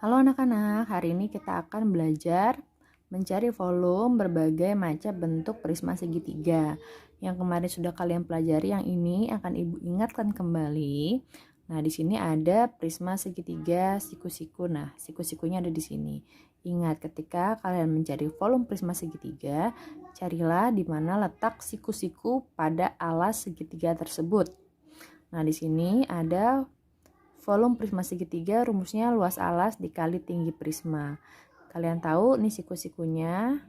Halo anak-anak, hari ini kita akan belajar mencari volume berbagai macam bentuk prisma segitiga. Yang kemarin sudah kalian pelajari, yang ini akan Ibu ingatkan kembali. Nah, di sini ada prisma segitiga siku-siku. Nah, siku-sikunya ada di sini. Ingat, ketika kalian mencari volume prisma segitiga, carilah di mana letak siku-siku pada alas segitiga tersebut. Nah, di sini ada volume prisma segitiga, rumusnya luas alas dikali tinggi prisma. Kalian tahu nih siku-sikunya,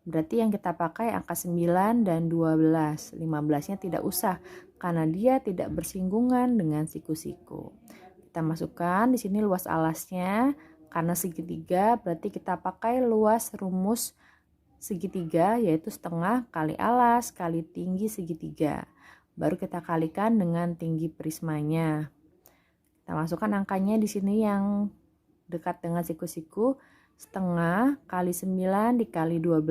berarti yang kita pakai angka 9 dan 12. 15-nya tidak usah karena dia tidak bersinggungan dengan siku-siku. Kita masukkan di sini luas alasnya, karena segitiga berarti kita pakai luas rumus segitiga, yaitu setengah kali alas kali tinggi segitiga. Baru kita kalikan dengan tinggi prismanya. Kita masukkan angkanya di sini yang dekat dengan siku-siku, setengah kali 9 dikali 12.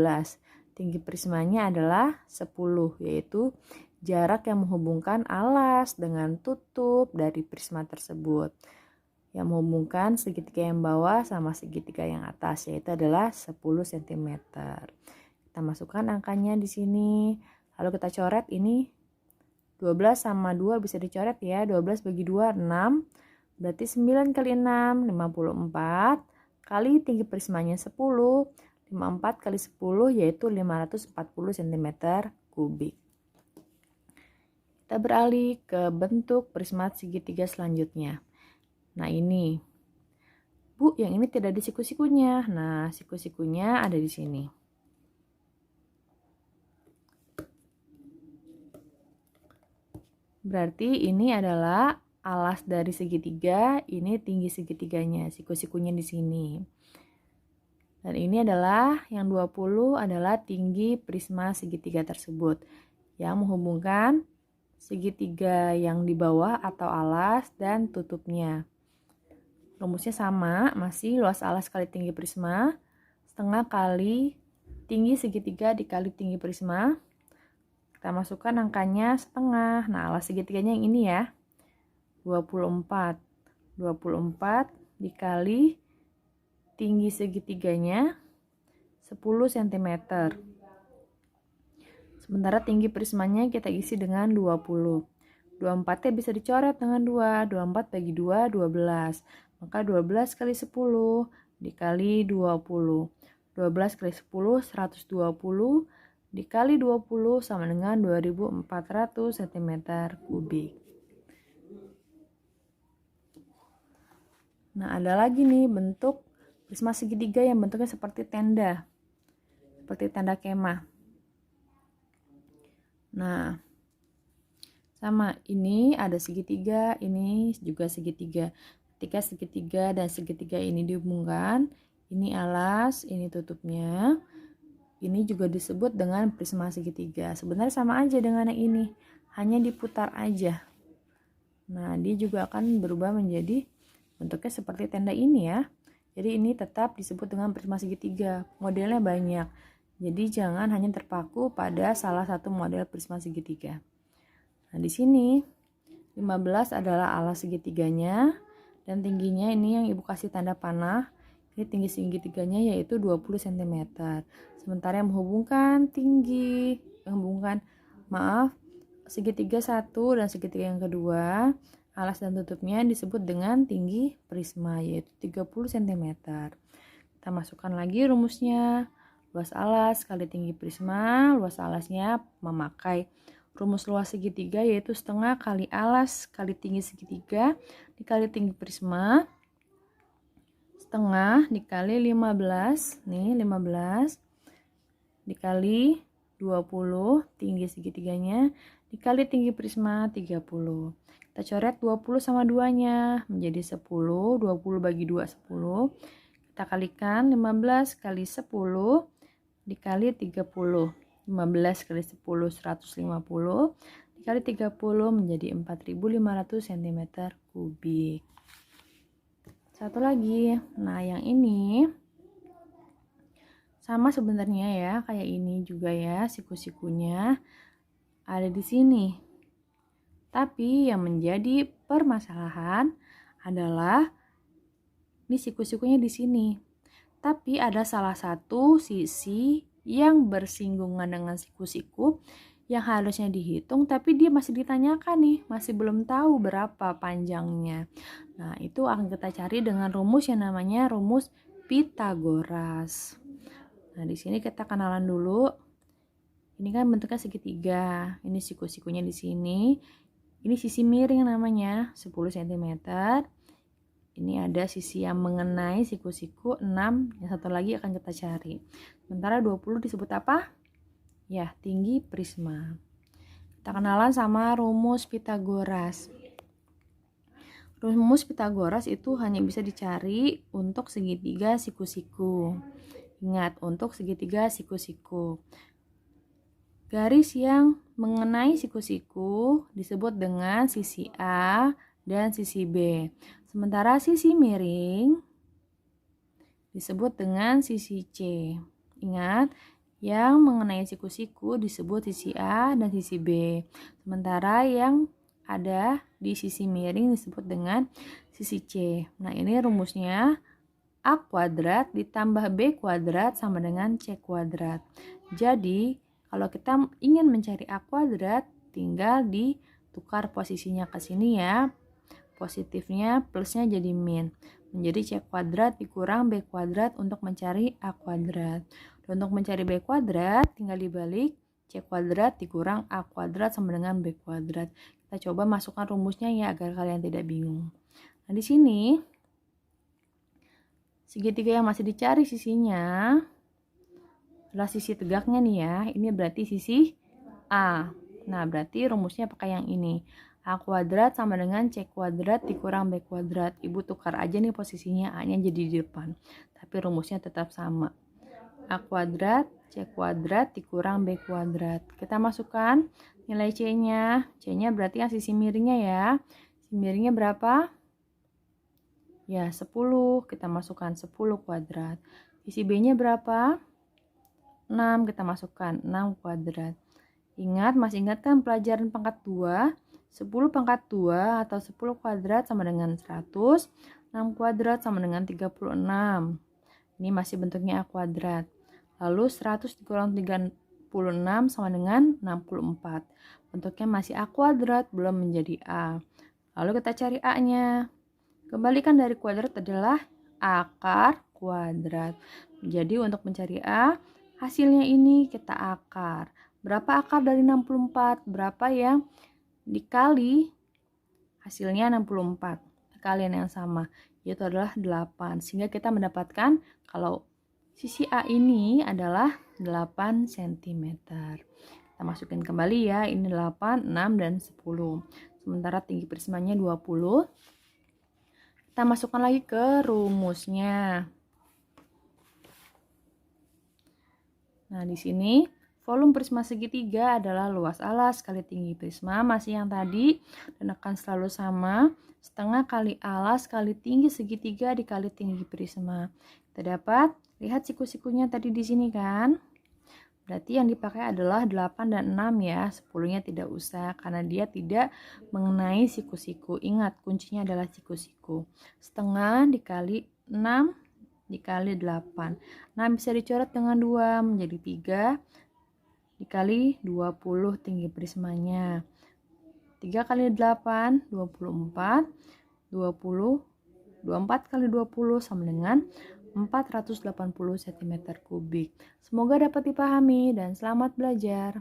Tinggi prismanya adalah 10, yaitu jarak yang menghubungkan alas dengan tutup dari prisma tersebut. Yang menghubungkan segitiga yang bawah sama segitiga yang atas, yaitu adalah 10 cm. Kita masukkan angkanya di sini. Lalu kita coret ini 12 sama 2 bisa dicoret ya. 12 bagi 2 6. Berarti 9 kali 6 54 kali tinggi prismanya 10. 54 kali 10 yaitu 540 cm kubik. Kita beralih ke bentuk prisma segitiga selanjutnya. Nah, ini. Bu, yang ini tidak ada siku-sikunya. Nah, siku-sikunya ada di sini. Berarti ini adalah alas dari segitiga, ini tinggi segitiganya, siku-sikunya di sini. Dan ini adalah yang 20 adalah tinggi prisma segitiga tersebut yang menghubungkan segitiga yang di bawah atau alas dan tutupnya. Rumusnya sama, masih luas alas kali tinggi prisma, setengah kali tinggi segitiga dikali tinggi prisma. Kita masukkan angkanya setengah. Nah, alas segitiganya yang ini ya. 24 dikali tinggi segitiganya 10 cm. Sementara tinggi prismanya kita isi dengan 20. 24-nya bisa dicoret dengan 2. 24 bagi 2 12. Maka 12 kali 10 dikali 20. 12 kali 10 120 dikali 20 sama dengan 2400 cm kubik. Nah, ada lagi nih bentuk prisma segitiga yang bentuknya seperti tenda. Seperti tenda kemah. Nah, sama, ini ada segitiga, ini juga segitiga. Ketika segitiga dan segitiga ini dihubungkan, ini alas, ini tutupnya. Ini juga disebut dengan prisma segitiga. Sebenarnya sama aja dengan yang ini, hanya diputar aja. Nah, dia juga akan berubah menjadi bentuknya seperti tenda ini ya. Jadi ini tetap disebut dengan prisma segitiga. Modelnya banyak. Jadi jangan hanya terpaku pada salah satu model prisma segitiga. Nah, di sini 15 adalah alas segitiganya dan tingginya ini yang Ibu kasih tanda panah. Ini tinggi segitiganya yaitu 20 cm. Sementara yang menghubungkan segitiga satu dan segitiga yang kedua, alas dan tutupnya disebut dengan tinggi prisma yaitu 30 cm. Kita masukkan lagi rumusnya. Luas alas kali tinggi prisma. Luas alasnya memakai rumus luas segitiga yaitu setengah kali alas kali tinggi segitiga dikali tinggi prisma. Setengah dikali 15. Nih 15 dikali 20 tinggi segitiganya dikali tinggi prisma 30. Kita coret 20 sama 2-nya menjadi 10. 20 bagi 2 10. Kita kalikan 15 kali 10 dikali 30. 15 kali 10 150 dikali 30 menjadi 4500 cm kubik. Satu lagi. Nah, yang ini sama sebenarnya ya, kayak ini juga ya, siku-sikunya ada di sini. Tapi yang menjadi permasalahan adalah Ini siku-sikunya di sini. Tapi ada salah satu sisi yang bersinggungan dengan siku-siku yang harusnya dihitung, tapi dia masih ditanyakan nih, masih belum tahu berapa panjangnya. Nah, itu akan kita cari dengan rumus yang namanya rumus Pitagoras. Nah, di sini kita kenalan dulu. Ini kan bentuknya segitiga. Ini siku-sikunya di sini. Ini sisi miring namanya, 10 cm. Ini ada sisi yang mengenai siku-siku 6, yang satu lagi akan kita cari. Sementara 20 disebut apa? Ya, tinggi prisma. Kita kenalan sama rumus Pitagoras. Rumus Pitagoras itu hanya bisa dicari untuk segitiga siku-siku. Ingat, untuk segitiga siku-siku. Garis yang mengenai siku-siku disebut dengan sisi A dan sisi B. Sementara sisi miring disebut dengan sisi C. Ingat, yang mengenai siku-siku disebut sisi A dan sisi B. Sementara yang ada di sisi miring disebut dengan sisi C. Nah, ini rumusnya A kuadrat ditambah B kuadrat sama dengan C kuadrat. Jadi, kalau kita ingin mencari A kuadrat, tinggal ditukar posisinya ke sini ya. Positifnya plusnya jadi min. Menjadi C kuadrat dikurang B kuadrat untuk mencari A kuadrat. Dan untuk mencari B kuadrat, tinggal dibalik C kuadrat dikurang A kuadrat sama dengan B kuadrat. Kita coba masukkan rumusnya ya agar kalian tidak bingung. Nah, di sini segitiga yang masih dicari sisinya adalah sisi tegaknya nih ya. Ini berarti sisi A. Nah, berarti rumusnya pakai yang ini. A kuadrat sama dengan C kuadrat dikurang B kuadrat. Ibu tukar aja nih posisinya, A-nya jadi di depan. Tapi rumusnya tetap sama. A kuadrat C kuadrat dikurang B kuadrat. Kita masukkan nilai C-nya. C-nya berarti yang sisi miringnya ya. Sisi miringnya berapa? Ya, 10. Kita masukkan 10 kuadrat. Sisi B-nya berapa? 6. Kita masukkan 6 kuadrat. Ingat, masih ingat kan pelajaran pangkat 2? 10 pangkat 2 atau 10 kuadrat sama dengan 100. 6 kuadrat sama dengan 36. Ini masih bentuknya A kuadrat. Lalu 100 dikurang 36 sama dengan 64. Bentuknya masih A kuadrat, belum menjadi A. Lalu kita cari A-nya. Kembalikan dari kuadrat adalah akar kuadrat. Jadi untuk mencari A, hasilnya ini kita akar. Berapa akar dari 64? Berapa yang dikali hasilnya 64? Kalian yang sama, yaitu adalah 8. Sehingga kita mendapatkan kalau sisi A ini adalah 8 cm. Kita masukin kembali ya, ini 8, 6, dan 10. Sementara tinggi prismanya 20. Kita masukkan lagi ke rumusnya. Nah, di sini volume prisma segitiga adalah luas alas kali tinggi prisma, masih yang tadi, dan akan selalu sama, setengah kali alas kali tinggi segitiga dikali tinggi prisma. Kita dapat lihat siku-sikunya tadi di sini kan? Berarti yang dipakai adalah 8 dan 6 ya, 10-nya tidak usah karena dia tidak mengenai siku-siku. Ingat, kuncinya adalah siku-siku. Setengah dikali 6 dikali 8. Nah, bisa dicoret dengan 2 menjadi 3 dikali 20 tinggi prismanya. 3 kali 8, 24. 20, 24 kali 20 sama dengan 480 cm3. Semoga dapat dipahami dan selamat belajar.